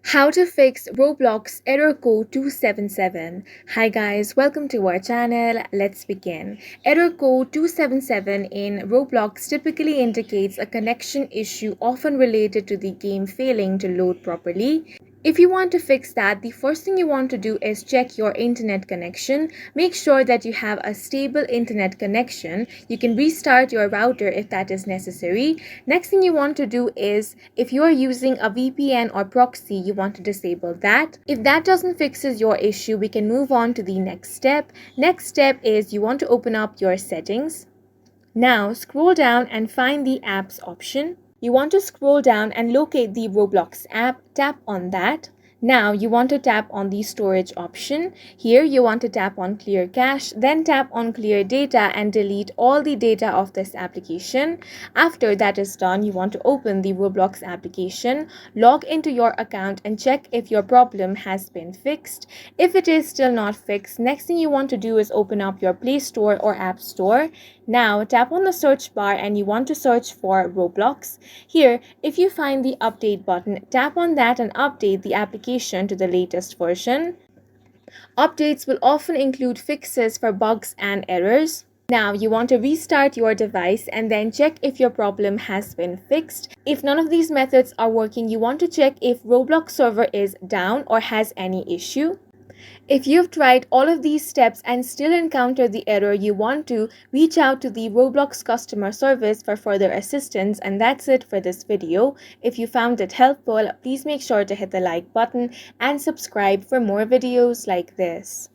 How to fix Roblox error code 277. Hi guys, welcome to our channel. Let's begin. Error code 277 in Roblox typically indicates a connection issue often related to the game failing to load properly. If you want to fix that, the first thing you want to do is check your internet connection. Make sure that you have a stable internet connection. You can restart your router if that is necessary. Next thing you want to do is, if you are using a VPN or proxy, you want to disable that. If that doesn't fixes your issue, we can move on to the next step. Next step is you want to open up your settings. Now scroll down and find the apps option. You want to scroll down and locate the Roblox app, tap on that. Now you want to tap on the storage option. Here you want to tap on clear cache, then tap on clear data and delete all the data of this application. After that is done, you want to open the Roblox application, log into your account and check if your problem has been fixed. If it is still not fixed, next thing you want to do is open up your Play Store or App Store. Now tap on the search bar and you want to search for Roblox. Here, if you find the update button, tap on that and update the application to the latest version. Updates will often include fixes for bugs and errors. Now you want to restart your device and then check if your problem has been fixed. If none of these methods are working, you want to check if Roblox server is down or has any issue. If you've tried all of these steps and still encounter the error, you want to reach out to the Roblox customer service for further assistance. And that's it for this video. If you found it helpful, please make sure to hit the like button and subscribe for more videos like this.